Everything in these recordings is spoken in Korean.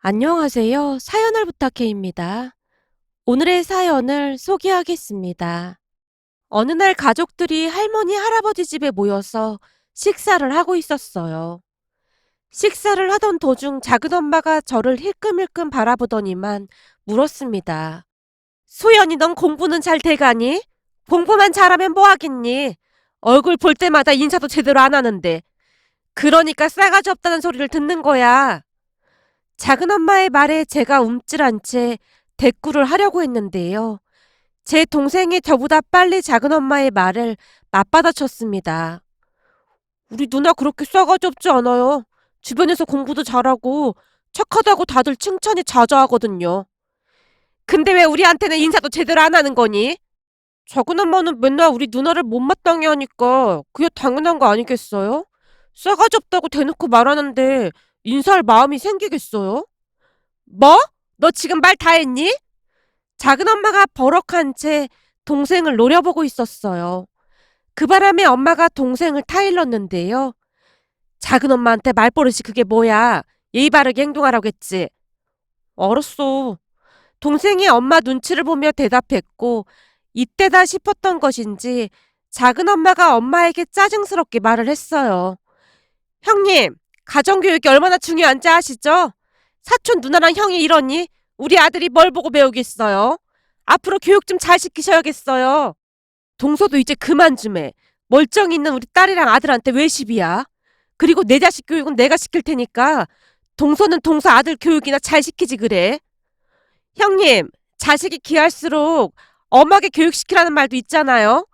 안녕하세요. 사연을 부탁해입니다. 오늘의 사연을 소개하겠습니다. 어느 날 가족들이 할머니, 할아버지 집에 모여서 식사를 하고 있었어요. 식사를 하던 도중 작은엄마가 저를 힐끔힐끔 바라보더니만 물었습니다. 소연이 넌 공부는 잘 돼가니? 공부만 잘하면 뭐 하겠니? 얼굴 볼 때마다 인사도 제대로 안 하는데. 그러니까 싸가지 없다는 소리를 듣는 거야. 작은엄마의 말에 제가 움찔한 채 대꾸를 하려고 했는데요. 제 동생이 저보다 빨리 작은엄마의 말을 맞받아쳤습니다. 우리 누나 그렇게 싸가지 없지 않아요. 주변에서 공부도 잘하고 착하다고 다들 칭찬이 자자하거든요. 근데 왜 우리한테는 인사도 제대로 안 하는 거니? 작은엄마는 맨날 우리 누나를 못마땅해 하니까 그게 당연한 거 아니겠어요? 싸가지 없다고 대놓고 말하는데 인사할 마음이 생기겠어요? 뭐? 너 지금 말 다 했니? 작은엄마가 버럭한 채 동생을 노려보고 있었어요. 그 바람에 엄마가 동생을 타일렀는데요. 작은엄마한테 말버릇이 그게 뭐야? 예의 바르게 행동하라고 했지. 알았어. 동생이 엄마 눈치를 보며 대답했고 이때다 싶었던 것인지 작은엄마가 엄마에게 짜증스럽게 말을 했어요. 형님, 가정교육이 얼마나 중요한지 아시죠? 사촌 누나랑 형이 이러니 우리 아들이 뭘 보고 배우겠어요? 앞으로 교육 좀 잘 시키셔야겠어요. 동서도 이제 그만 좀 해. 멀쩡히 있는 우리 딸이랑 아들한테 왜 시비야? 그리고 내 자식 교육은 내가 시킬 테니까 동서는 동서 아들 교육이나 잘 시키지 그래. 형님, 자식이 귀할수록 엄하게 교육시키라는 말도 있잖아요.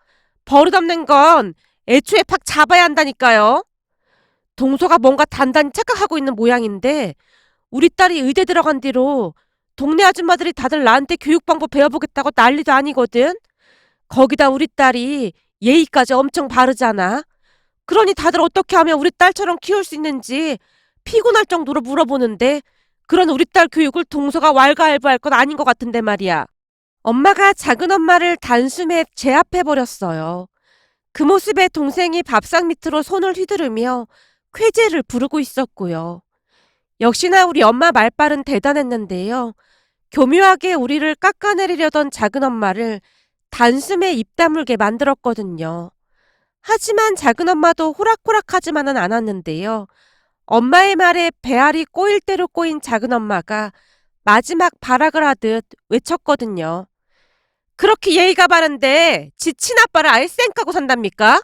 버릇없는 건 애초에 팍 잡아야 한다니까요. 동서가 뭔가 단단히 착각하고 있는 모양인데 우리 딸이 의대 들어간 뒤로 동네 아줌마들이 다들 나한테 교육 방법 배워보겠다고 난리도 아니거든. 거기다 우리 딸이 예의까지 엄청 바르잖아. 그러니 다들 어떻게 하면 우리 딸처럼 키울 수 있는지 피곤할 정도로 물어보는데 그런 우리 딸 교육을 동서가 왈가왈부할 건 아닌 것 같은데 말이야. 엄마가 작은엄마를 단숨에 제압해버렸어요. 그 모습에 동생이 밥상 밑으로 손을 휘두르며 쾌재를 부르고 있었고요. 역시나 우리 엄마 말발은 대단했는데요. 교묘하게 우리를 깎아내리려던 작은엄마를 단숨에 입 다물게 만들었거든요. 하지만 작은엄마도 호락호락하지만은 않았는데요. 엄마의 말에 배알이 꼬일 대로 꼬인 작은엄마가 마지막 발악을 하듯 외쳤거든요. 그렇게 예의가 바른데 지 친아빠를 아예 쌩까고 산답니까?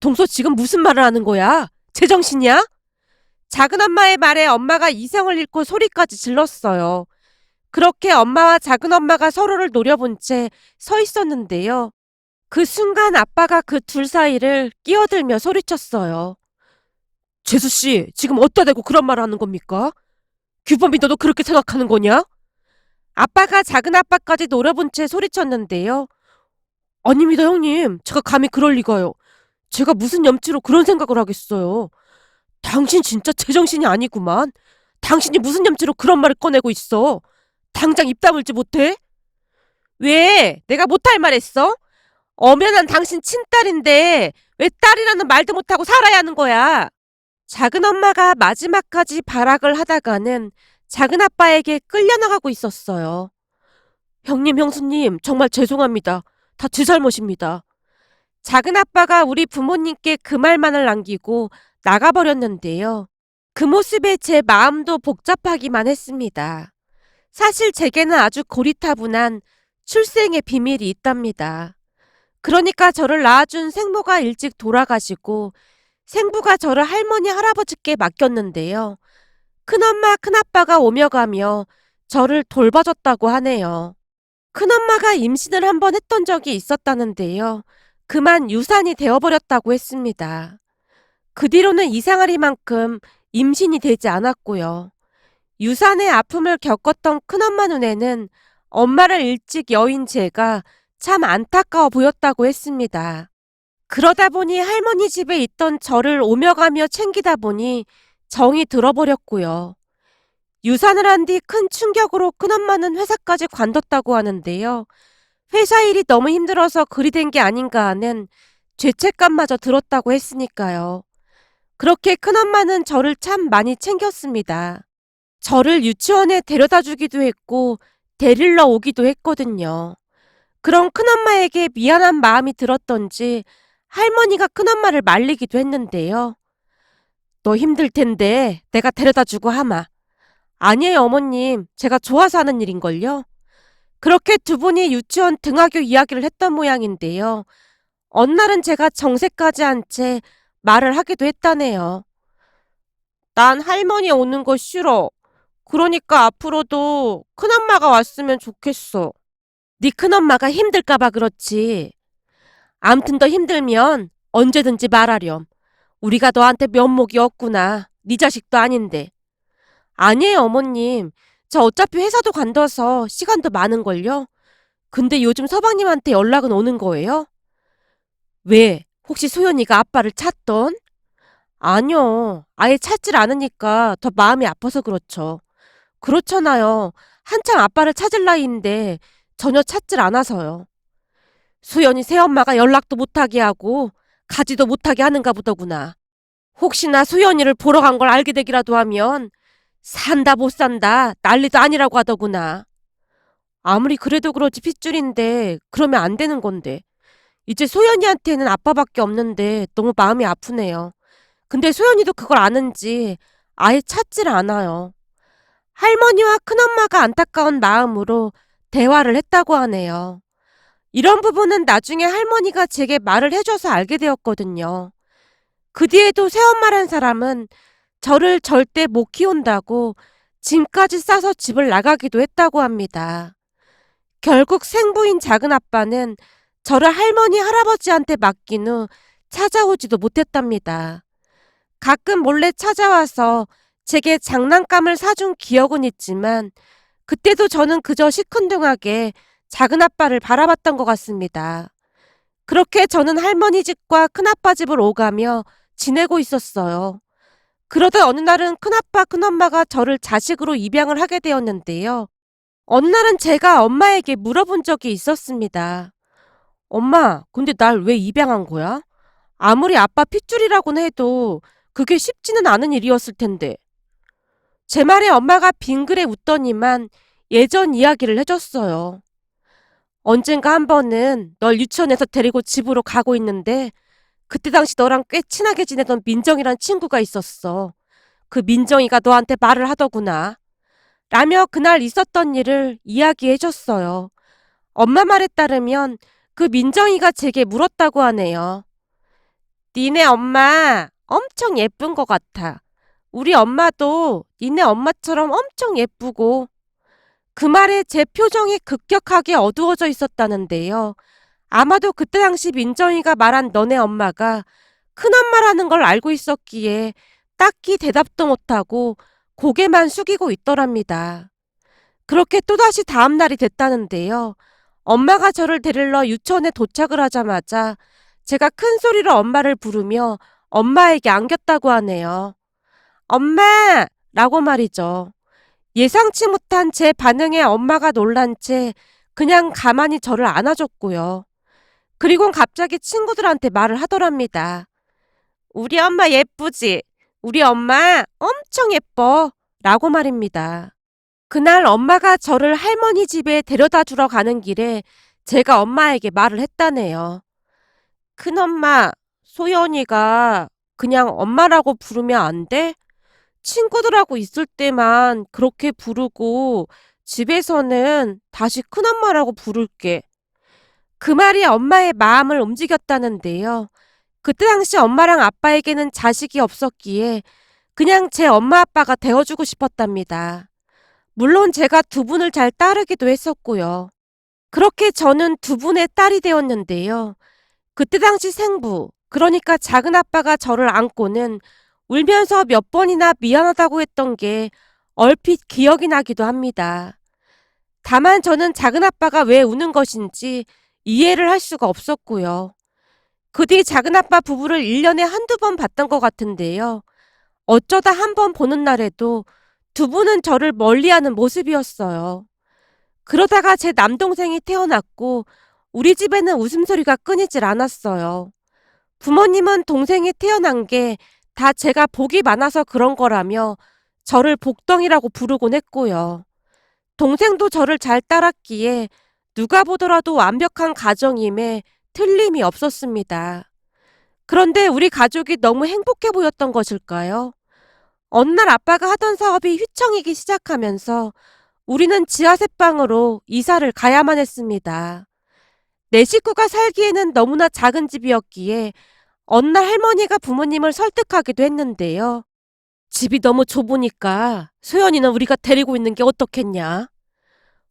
동서 지금 무슨 말을 하는 거야? 제정신이야? 작은엄마의 말에 엄마가 이성을 잃고 소리까지 질렀어요. 그렇게 엄마와 작은엄마가 서로를 노려본 채 서 있었는데요. 그 순간 아빠가 그 둘 사이를 끼어들며 소리쳤어요. 재수씨, 지금 어디다 대고 그런 말을 하는 겁니까? 규범이 너도 그렇게 생각하는 거냐? 아빠가 작은아빠까지 노려본 채 소리쳤는데요. 아닙니다, 형님. 제가 감히 그럴 리가요. 제가 무슨 염치로 그런 생각을 하겠어요. 당신 진짜 제정신이 아니구만. 당신이 무슨 염치로 그런 말을 꺼내고 있어. 당장 입 다물지 못해? 왜? 내가 못할 말 했어? 엄연한 당신 친딸인데 왜 딸이라는 말도 못하고 살아야 하는 거야? 작은엄마가 마지막까지 발악을 하다가는 작은아빠에게 끌려나가고 있었어요. 형님, 형수님, 정말 죄송합니다. 다 제 잘못입니다. 작은아빠가 우리 부모님께 그 말만을 남기고 나가버렸는데요. 그 모습에 제 마음도 복잡하기만 했습니다. 사실 제게는 아주 고리타분한 출생의 비밀이 있답니다. 그러니까 저를 낳아준 생모가 일찍 돌아가시고 생부가 저를 할머니 할아버지께 맡겼는데요. 큰엄마 큰아빠가 오며 가며 저를 돌봐줬다고 하네요. 큰엄마가 임신을 한 번 했던 적이 있었다는데요. 그만 유산이 되어버렸다고 했습니다. 그 뒤로는 이상하리만큼 임신이 되지 않았고요. 유산의 아픔을 겪었던 큰엄마 눈에는 엄마를 일찍 여인 제가 참 안타까워 보였다고 했습니다. 그러다 보니 할머니 집에 있던 저를 오며 가며 챙기다 보니 정이 들어버렸고요. 유산을 한 뒤 큰 충격으로 큰엄마는 회사까지 관뒀다고 하는데요. 회사 일이 너무 힘들어서 그리 된 게 아닌가 하는 죄책감마저 들었다고 했으니까요. 그렇게 큰엄마는 저를 참 많이 챙겼습니다. 저를 유치원에 데려다 주기도 했고 데리러 오기도 했거든요. 그런 큰엄마에게 미안한 마음이 들었던지 할머니가 큰엄마를 말리기도 했는데요. 너 힘들 텐데 내가 데려다 주고 하마. 아니에요, 어머님. 제가 좋아서 하는 일인걸요. 그렇게 두 분이 유치원 등하교 이야기를 했던 모양인데요. 어느 날은 제가 정색까지 한 채 말을 하기도 했다네요. 난 할머니 오는 거 싫어. 그러니까 앞으로도 큰엄마가 왔으면 좋겠어. 네 큰엄마가 힘들까봐 그렇지. 암튼 더 힘들면 언제든지 말하렴. 우리가 너한테 면목이 없구나. 네 자식도 아닌데. 아니에요, 어머님. 저 어차피 회사도 간다서 시간도 많은걸요. 근데 요즘 서방님한테 연락은 오는 거예요? 왜? 혹시 소연이가 아빠를 찾던? 아니요. 아예 찾질 않으니까 더 마음이 아파서 그렇죠. 그렇잖아요. 한창 아빠를 찾을 나이인데 전혀 찾질 않아서요. 소연이 새엄마가 연락도 못하게 하고 가지도 못하게 하는가 보더구나. 혹시나 소연이를 보러 간 걸 알게 되기라도 하면 산다 못 산다 난리도 아니라고 하더구나. 아무리 그래도 그렇지 핏줄인데 그러면 안 되는 건데. 이제 소연이한테는 아빠밖에 없는데 너무 마음이 아프네요. 근데 소연이도 그걸 아는지 아예 찾질 않아요. 할머니와 큰엄마가 안타까운 마음으로 대화를 했다고 하네요. 이런 부분은 나중에 할머니가 제게 말을 해줘서 알게 되었거든요. 그 뒤에도 새엄마란 사람은 저를 절대 못 키운다고 짐까지 싸서 집을 나가기도 했다고 합니다. 결국 생부인 작은아빠는 저를 할머니 할아버지한테 맡긴 후 찾아오지도 못했답니다. 가끔 몰래 찾아와서 제게 장난감을 사준 기억은 있지만 그때도 저는 그저 시큰둥하게 작은아빠를 바라봤던 것 같습니다. 그렇게 저는 할머니 집과 큰아빠 집을 오가며 지내고 있었어요. 그러던 어느 날은 큰아빠 큰엄마가 저를 자식으로 입양을 하게 되었는데요. 어느 날은 제가 엄마에게 물어본 적이 있었습니다. 엄마, 근데 날 왜 입양한 거야? 아무리 아빠 핏줄이라고는 해도 그게 쉽지는 않은 일이었을 텐데. 제 말에 엄마가 빙그레 웃더니만 예전 이야기를 해줬어요. 언젠가 한 번은 널 유치원에서 데리고 집으로 가고 있는데 그때 당시 너랑 꽤 친하게 지내던 민정이란 친구가 있었어. 그 민정이가 너한테 말을 하더구나. 라며 그날 있었던 일을 이야기해줬어요. 엄마 말에 따르면 그 민정이가 제게 물었다고 하네요. 니네 엄마 엄청 예쁜 것 같아. 우리 엄마도 니네 엄마처럼 엄청 예쁘고. 그 말에 제 표정이 급격하게 어두워져 있었다는데요. 아마도 그때 당시 민정이가 말한 너네 엄마가 큰엄마라는 걸 알고 있었기에 딱히 대답도 못하고 고개만 숙이고 있더랍니다. 그렇게 또다시 다음 날이 됐다는데요. 엄마가 저를 데리러 유치원에 도착을 하자마자 제가 큰 소리로 엄마를 부르며 엄마에게 안겼다고 하네요. 엄마! 라고 말이죠. 예상치 못한 제 반응에 엄마가 놀란 채 그냥 가만히 저를 안아줬고요. 그리곤 갑자기 친구들한테 말을 하더랍니다. 우리 엄마 예쁘지? 우리 엄마 엄청 예뻐. 라고 말입니다. 그날 엄마가 저를 할머니 집에 데려다 주러 가는 길에 제가 엄마에게 말을 했다네요. 큰엄마, 소연이가 그냥 엄마라고 부르면 안 돼? 친구들하고 있을 때만 그렇게 부르고 집에서는 다시 큰엄마라고 부를게. 그 말이 엄마의 마음을 움직였다는데요. 그때 당시 엄마랑 아빠에게는 자식이 없었기에 그냥 제 엄마 아빠가 되어주고 싶었답니다. 물론 제가 두 분을 잘 따르기도 했었고요. 그렇게 저는 두 분의 딸이 되었는데요. 그때 당시 생부, 그러니까 작은아빠가 저를 안고는 울면서 몇 번이나 미안하다고 했던 게 얼핏 기억이 나기도 합니다. 다만 저는 작은아빠가 왜 우는 것인지 이해를 할 수가 없었고요. 그 뒤 작은아빠 부부를 1년에 한두 번 봤던 것 같은데요. 어쩌다 한 번 보는 날에도 두 분은 저를 멀리하는 모습이었어요. 그러다가 제 남동생이 태어났고 우리 집에는 웃음소리가 끊이질 않았어요. 부모님은 동생이 태어난 게 다 제가 복이 많아서 그런 거라며 저를 복덩이라고 부르곤 했고요. 동생도 저를 잘 따랐기에 누가 보더라도 완벽한 가정임에 틀림이 없었습니다. 그런데 우리 가족이 너무 행복해 보였던 것일까요? 어느 날 아빠가 하던 사업이 휘청이기 시작하면서 우리는 지하셋방으로 이사를 가야만 했습니다. 네 식구가 살기에는 너무나 작은 집이었기에 어느 날 할머니가 부모님을 설득하기도 했는데요. 집이 너무 좁으니까 소연이는 우리가 데리고 있는 게 어떻겠냐?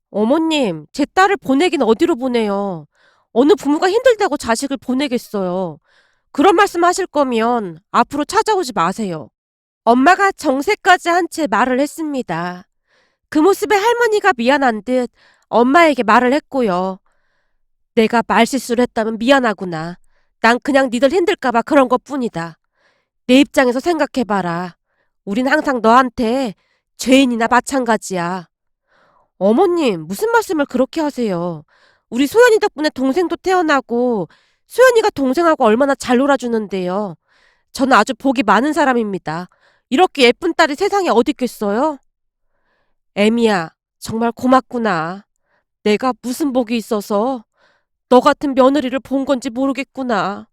어머님, 제 딸을 보내긴 어디로 보내요? 어느 부모가 힘들다고 자식을 보내겠어요. 그런 말씀 하실 거면 앞으로 찾아오지 마세요. 엄마가 정색까지 한 채 말을 했습니다. 그 모습에 할머니가 미안한 듯 엄마에게 말을 했고요. 내가 말실수를 했다면 미안하구나. 난 그냥 니들 힘들까봐 그런 것 뿐이다. 내 입장에서 생각해봐라. 우린 항상 너한테 죄인이나 마찬가지야. 어머님, 무슨 말씀을 그렇게 하세요? 우리 소연이 덕분에 동생도 태어나고 소연이가 동생하고 얼마나 잘 놀아주는데요. 저는 아주 복이 많은 사람입니다. 이렇게 예쁜 딸이 세상에 어디 있겠어요? 애미야, 정말 고맙구나. 내가 무슨 복이 있어서 너 같은 며느리를 본 건지 모르겠구나.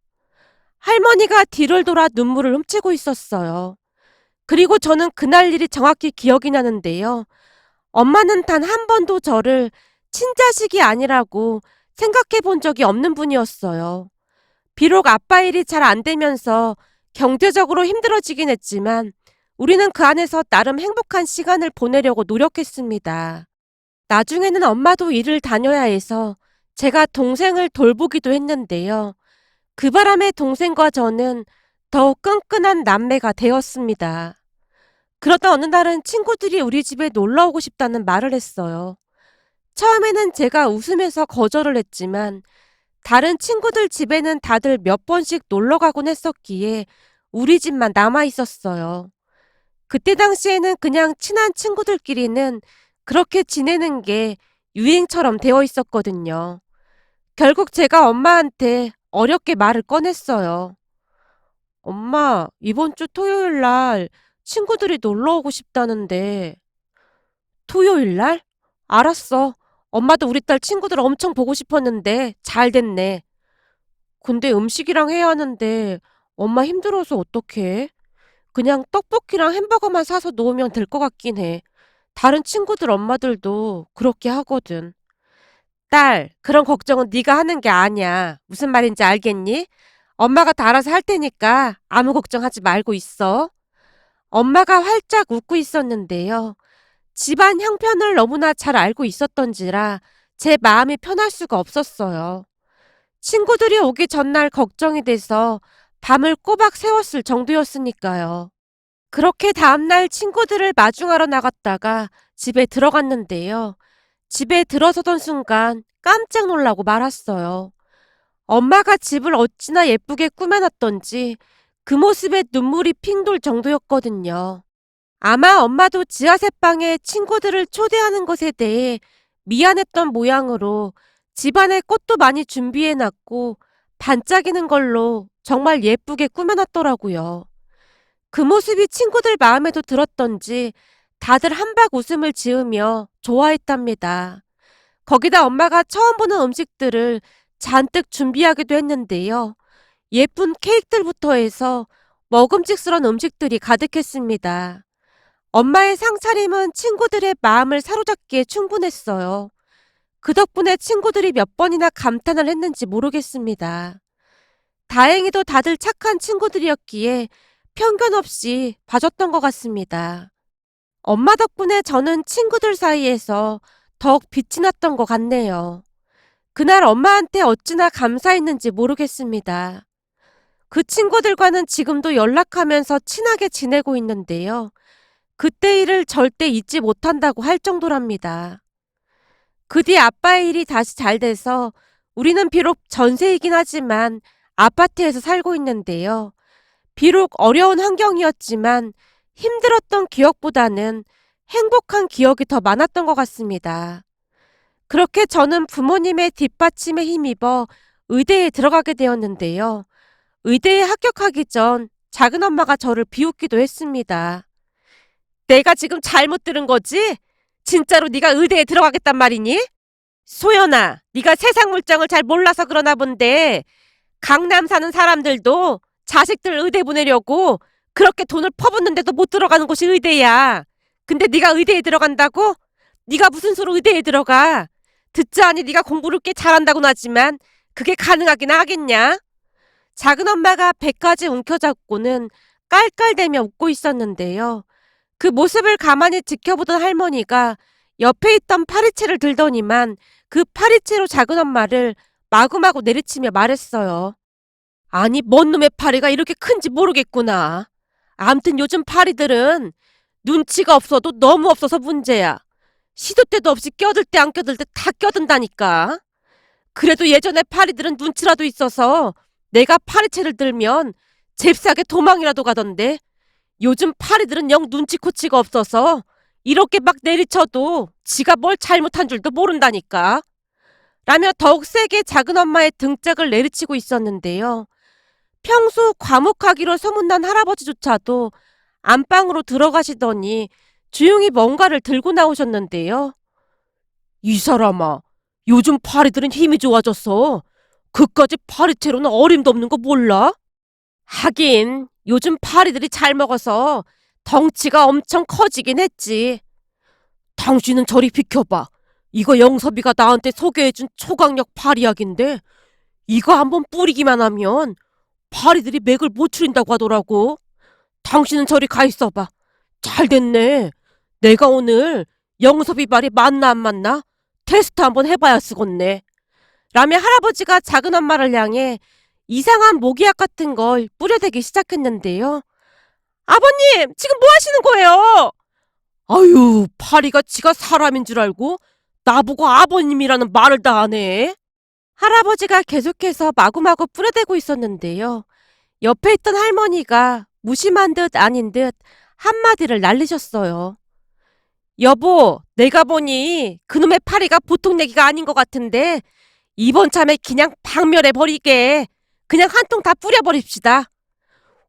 할머니가 뒤를 돌아 눈물을 훔치고 있었어요. 그리고 저는 그날 일이 정확히 기억이 나는데요. 엄마는 단 한 번도 저를 친자식이 아니라고 생각해 본 적이 없는 분이었어요. 비록 아빠 일이 잘 안 되면서 경제적으로 힘들어지긴 했지만 우리는 그 안에서 나름 행복한 시간을 보내려고 노력했습니다. 나중에는 엄마도 일을 다녀야 해서 제가 동생을 돌보기도 했는데요. 그 바람에 동생과 저는 더욱 끈끈한 남매가 되었습니다. 그러다 어느 날은 친구들이 우리 집에 놀러 오고 싶다는 말을 했어요. 처음에는 제가 웃으면서 거절을 했지만 다른 친구들 집에는 다들 몇 번씩 놀러 가곤 했었기에 우리 집만 남아 있었어요. 그때 당시에는 그냥 친한 친구들끼리는 그렇게 지내는 게 유행처럼 되어 있었거든요. 결국 제가 엄마한테 어렵게 말을 꺼냈어요. 엄마, 이번 주 토요일 날 친구들이 놀러 오고 싶다는데. 토요일 날? 알았어. 엄마도 우리 딸 친구들 엄청 보고 싶었는데 잘 됐네. 근데 음식이랑 해야 하는데 엄마 힘들어서 어떡해? 그냥 떡볶이랑 햄버거만 사서 놓으면 될 것 같긴 해. 다른 친구들 엄마들도 그렇게 하거든. 딸, 그런 걱정은 네가 하는 게 아니야. 무슨 말인지 알겠니? 엄마가 다 알아서 할 테니까 아무 걱정하지 말고 있어. 엄마가 활짝 웃고 있었는데요. 집안 형편을 너무나 잘 알고 있었던지라 제 마음이 편할 수가 없었어요. 친구들이 오기 전날 걱정이 돼서 밤을 꼬박 새웠을 정도였으니까요. 그렇게 다음날 친구들을 마중하러 나갔다가 집에 들어갔는데요. 집에 들어서던 순간 깜짝 놀라고 말았어요. 엄마가 집을 어찌나 예쁘게 꾸며놨던지 그 모습에 눈물이 핑 돌 정도였거든요. 아마 엄마도 지하셋방에 친구들을 초대하는 것에 대해 미안했던 모양으로 집안에 꽃도 많이 준비해놨고 반짝이는 걸로 정말 예쁘게 꾸며놨더라고요. 그 모습이 친구들 마음에도 들었던지 다들 한박 웃음을 지으며 좋아했답니다. 거기다 엄마가 처음 보는 음식들을 잔뜩 준비하기도 했는데요. 예쁜 케이크들부터 해서 먹음직스러운 음식들이 가득했습니다. 엄마의 상차림은 친구들의 마음을 사로잡기에 충분했어요. 그 덕분에 친구들이 몇 번이나 감탄을 했는지 모르겠습니다. 다행히도 다들 착한 친구들이었기에 편견 없이 봐줬던 것 같습니다. 엄마 덕분에 저는 친구들 사이에서 더욱 빛이 났던 것 같네요. 그날 엄마한테 어찌나 감사했는지 모르겠습니다. 그 친구들과는 지금도 연락하면서 친하게 지내고 있는데요. 그때 일을 절대 잊지 못한다고 할 정도랍니다. 그 뒤 아빠의 일이 다시 잘 돼서 우리는 비록 전세이긴 하지만 아파트에서 살고 있는데요. 비록 어려운 환경이었지만 힘들었던 기억보다는 행복한 기억이 더 많았던 것 같습니다. 그렇게 저는 부모님의 뒷받침에 힘입어 의대에 들어가게 되었는데요. 의대에 합격하기 전 작은엄마가 저를 비웃기도 했습니다. 내가 지금 잘못 들은 거지? 진짜로 네가 의대에 들어가겠단 말이니? 소연아, 네가 세상 물정을 잘 몰라서 그러나 본데 강남 사는 사람들도 자식들 의대 보내려고 그렇게 돈을 퍼붓는데도 못 들어가는 곳이 의대야. 근데 네가 의대에 들어간다고? 네가 무슨 수로 의대에 들어가? 듣자하니 네가 공부를 꽤 잘한다고는 하지만 그게 가능하긴 하겠냐? 작은 엄마가 배까지 움켜잡고는 깔깔대며 웃고 있었는데요. 그 모습을 가만히 지켜보던 할머니가 옆에 있던 파리채를 들더니만 그 파리채로 작은 엄마를 마구마구 내리치며 말했어요. 아니, 뭔 놈의 파리가 이렇게 큰지 모르겠구나. 암튼 요즘 파리들은 눈치가 없어도 너무 없어서 문제야. 시도 때도 없이 껴들 때 안 껴들 때 다 껴든다니까. 그래도 예전에 파리들은 눈치라도 있어서 내가 파리채를 들면 잽싸게 도망이라도 가던데 요즘 파리들은 영 눈치코치가 없어서 이렇게 막 내리쳐도 지가 뭘 잘못한 줄도 모른다니까. 라며 더욱 세게 작은 엄마의 등짝을 내리치고 있었는데요. 평소 과묵하기로 소문난 할아버지조차도 안방으로 들어가시더니 조용히 뭔가를 들고 나오셨는데요. 이 사람아, 요즘 파리들은 힘이 좋아졌어. 그까지 파리채로는 어림도 없는 거 몰라? 하긴 요즘 파리들이 잘 먹어서 덩치가 엄청 커지긴 했지. 당신은 저리 비켜봐. 이거 영섭이가 나한테 소개해준 초강력 파리약인데 이거 한번 뿌리기만 하면 파리들이 맥을 못 추린다고 하더라고. 당신은 저리 가 있어봐. 잘 됐네. 내가 오늘 영섭이 말이 맞나 안 맞나 테스트 한번 해봐야 쓰겄네. 라며 할아버지가 작은 엄마를 향해 이상한 모기약 같은 걸 뿌려대기 시작했는데요. 아버님, 지금 뭐 하시는 거예요? 아유, 파리가 지가 사람인 줄 알고 나보고 아버님이라는 말을 다 하네. 할아버지가 계속해서 마구마구 뿌려대고 있었는데요. 옆에 있던 할머니가 무심한 듯 아닌 듯 한마디를 날리셨어요. 여보, 내가 보니 그놈의 파리가 보통 얘기가 아닌 것 같은데 이번 참에 그냥 박멸해버리게 그냥 한 통 다 뿌려버립시다.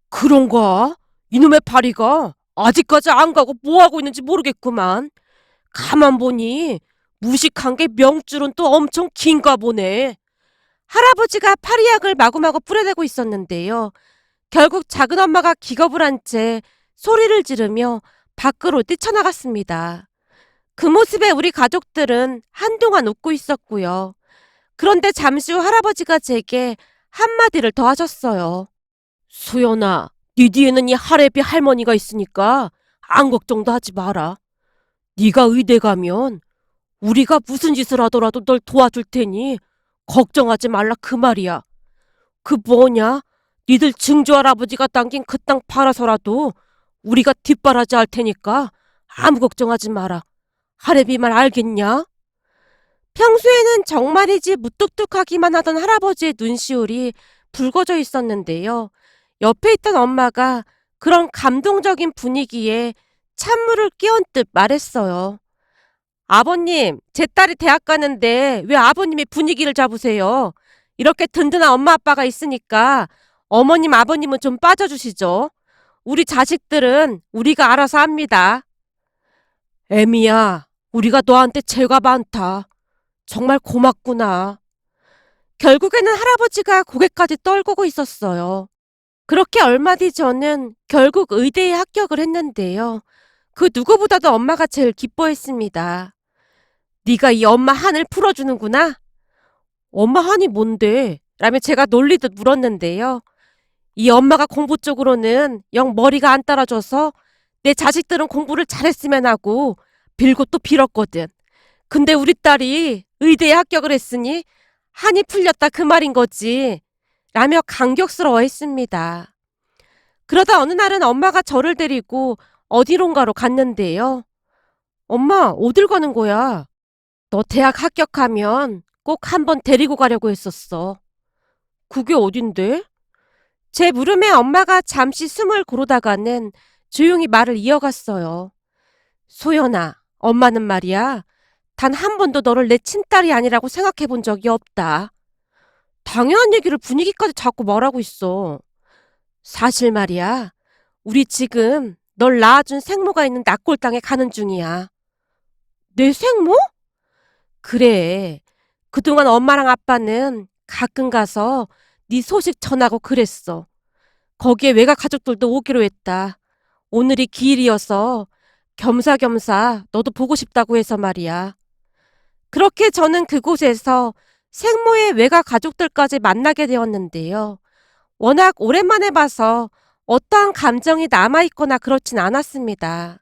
그런가? 이놈의 파리가 아직까지 안 가고 뭐하고 있는지 모르겠구만. 가만 보니 무식한 게 명줄은 또 엄청 긴가 보네. 할아버지가 파리약을 마구마구 뿌려대고 있었는데요. 결국 작은 엄마가 기겁을 한 채 소리를 지르며 밖으로 뛰쳐나갔습니다. 그 모습에 우리 가족들은 한동안 웃고 있었고요. 그런데 잠시 후 할아버지가 제게 한마디를 더 하셨어요. 수연아, 네 뒤에는 이 할애비 할머니가 있으니까 안 걱정도 하지 마라. 네가 의대 가면 우리가 무슨 짓을 하더라도 널 도와줄 테니 걱정하지 말라 그 말이야. 그 뭐냐? 니들 증조 할아버지가 당긴 그 땅 팔아서라도 우리가 뒷바라지 할 테니까 아무 걱정하지 마라. 할애비 말 알겠냐? 평소에는 정말이지 무뚝뚝하기만 하던 할아버지의 눈시울이 붉어져 있었는데요. 옆에 있던 엄마가 그런 감동적인 분위기에 찬물을 끼얹 듯 말했어요. 아버님, 제 딸이 대학 가는데 왜 아버님이 분위기를 잡으세요? 이렇게 든든한 엄마 아빠가 있으니까 어머님 아버님은 좀 빠져주시죠. 우리 자식들은 우리가 알아서 합니다. 애미야, 우리가 너한테 죄가 많다. 정말 고맙구나. 결국에는 할아버지가 고개까지 떨구고 있었어요. 그렇게 얼마 뒤 저는 결국 의대에 합격을 했는데요. 그 누구보다도 엄마가 제일 기뻐했습니다. 네가 이 엄마 한을 풀어주는구나. 엄마 한이 뭔데? 라며 제가 놀리듯 물었는데요. 이 엄마가 공부 쪽으로는 영 머리가 안 따라줘서 내 자식들은 공부를 잘했으면 하고 빌고 또 빌었거든. 근데 우리 딸이 의대에 합격을 했으니 한이 풀렸다 그 말인 거지. 라며 감격스러워했습니다. 그러다 어느 날은 엄마가 저를 데리고 어디론가로 갔는데요. 엄마, 어딜 가는 거야? 너 대학 합격하면 꼭 한번 데리고 가려고 했었어. 그게 어딘데? 제 물음에 엄마가 잠시 숨을 고르다가는 조용히 말을 이어갔어요. 소연아, 엄마는 말이야. 단 한 번도 너를 내 친딸이 아니라고 생각해 본 적이 없다. 당연한 얘기를 분위기까지 자꾸 말하고 있어. 사실 말이야. 우리 지금 널 낳아준 생모가 있는 낙골당에 가는 중이야. 내 생모? 그래. 그동안 엄마랑 아빠는 가끔 가서 네 소식 전하고 그랬어. 거기에 외가 가족들도 오기로 했다. 오늘이 기일이어서 겸사겸사 너도 보고 싶다고 해서 말이야. 그렇게 저는 그곳에서 생모의 외가 가족들까지 만나게 되었는데요. 워낙 오랜만에 봐서 어떠한 감정이 남아있거나 그렇진 않았습니다.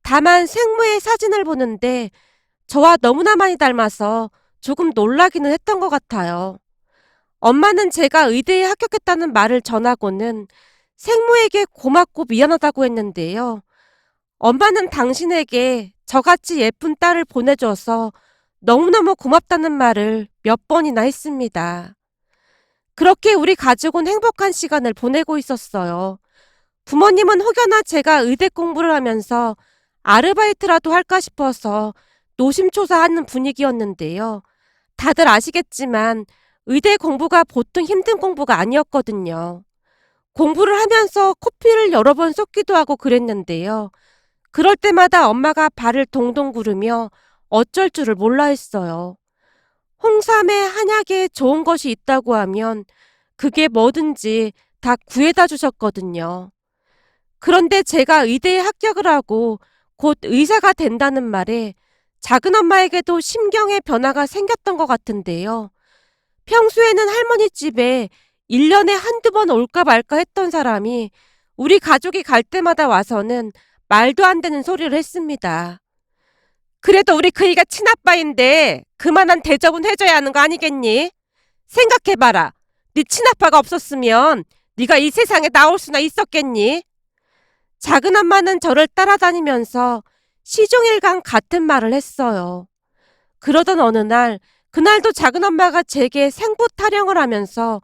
다만 생모의 사진을 보는데 저와 너무나 많이 닮아서 조금 놀라기는 했던 것 같아요. 엄마는 제가 의대에 합격했다는 말을 전하고는 생모에게 고맙고 미안하다고 했는데요. 엄마는 당신에게 저같이 예쁜 딸을 보내줘서 너무너무 고맙다는 말을 몇 번이나 했습니다. 그렇게 우리 가족은 행복한 시간을 보내고 있었어요. 부모님은 혹여나 제가 의대 공부를 하면서 아르바이트라도 할까 싶어서 노심초사하는 분위기였는데요. 다들 아시겠지만 의대 공부가 보통 힘든 공부가 아니었거든요. 공부를 하면서 코피를 여러 번 쏟기도 하고 그랬는데요. 그럴 때마다 엄마가 발을 동동 구르며 어쩔 줄을 몰라 했어요. 홍삼에 한약에 좋은 것이 있다고 하면 그게 뭐든지 다 구해다 주셨거든요. 그런데 제가 의대에 합격을 하고 곧 의사가 된다는 말에 작은 엄마에게도 심경의 변화가 생겼던 것 같은데요. 평소에는 할머니 집에 1년에 한두 번 올까 말까 했던 사람이 우리 가족이 갈 때마다 와서는 말도 안 되는 소리를 했습니다. 그래도 우리 그이가 친아빠인데 그만한 대접은 해줘야 하는 거 아니겠니? 생각해봐라. 네 친아빠가 없었으면 네가 이 세상에 나올 수나 있었겠니? 작은 엄마는 저를 따라다니면서 시종일관 같은 말을 했어요. 그러던 어느 날, 그날도 작은 엄마가 제게 생부 타령을 하면서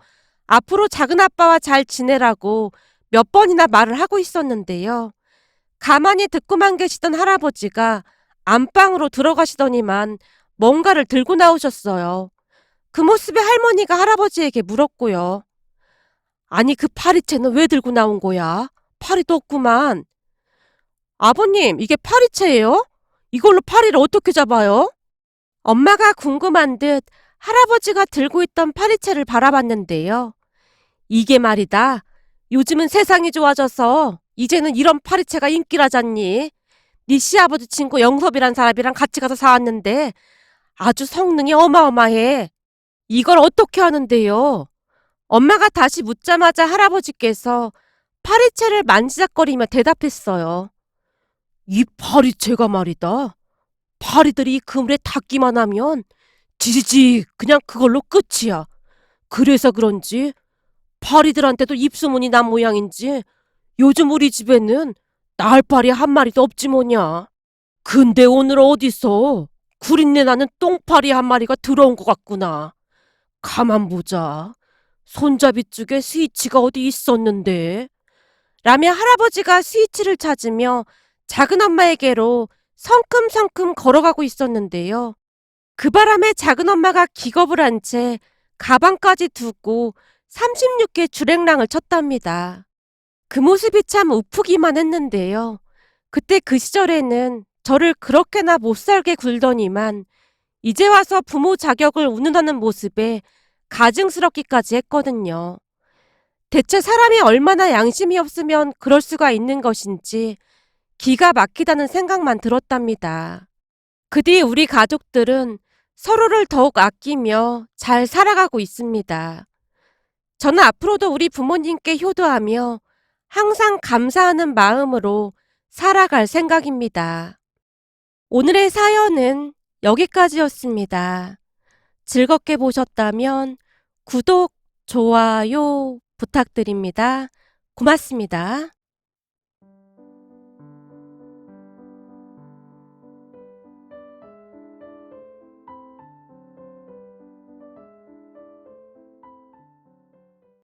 앞으로 작은 아빠와 잘 지내라고 몇 번이나 말을 하고 있었는데요. 가만히 듣고만 계시던 할아버지가 안방으로 들어가시더니만 뭔가를 들고 나오셨어요. 그 모습에 할머니가 할아버지에게 물었고요. 아니, 그 파리채는 왜 들고 나온 거야? 파리도 없구만. 아버님, 이게 파리채예요? 이걸로 파리를 어떻게 잡아요? 엄마가 궁금한 듯 할아버지가 들고 있던 파리채를 바라봤는데요. 이게 말이다. 요즘은 세상이 좋아져서 이제는 이런 파리채가 인기라잖니. 네 시아버지 친구 영섭이란 사람이랑 같이 가서 사왔는데 아주 성능이 어마어마해. 이걸 어떻게 하는데요? 엄마가 다시 묻자마자 할아버지께서 파리채를 만지작거리며 대답했어요. 이 파리채가 말이다. 파리들이 그물에 닿기만 하면 지지직 그냥 그걸로 끝이야. 그래서 그런지 파리들한테도 입소문이 난 모양인지 요즘 우리 집에는 날파리 한 마리도 없지 뭐냐. 근데 오늘 어디서 구린내 나는 똥파리 한 마리가 들어온 것 같구나. 가만 보자. 손잡이 쪽에 스위치가 어디 있었는데. 라며 할아버지가 스위치를 찾으며 작은 엄마에게로 성큼성큼 걸어가고 있었는데요. 그 바람에 작은 엄마가 기겁을 한 채 가방까지 두고 36개 주랭랑을 쳤답니다. 그 모습이 참 우프기만 했는데요. 그때 그 시절에는 저를 그렇게나 못살게 굴더니만 이제 와서 부모 자격을 운운하는 모습에 가증스럽기까지 했거든요. 대체 사람이 얼마나 양심이 없으면 그럴 수가 있는 것인지 기가 막히다는 생각만 들었답니다. 그 뒤 우리 가족들은 서로를 더욱 아끼며 잘 살아가고 있습니다. 저는 앞으로도 우리 부모님께 효도하며 항상 감사하는 마음으로 살아갈 생각입니다. 오늘의 사연은 여기까지였습니다. 즐겁게 보셨다면 구독, 좋아요 부탁드립니다. 고맙습니다.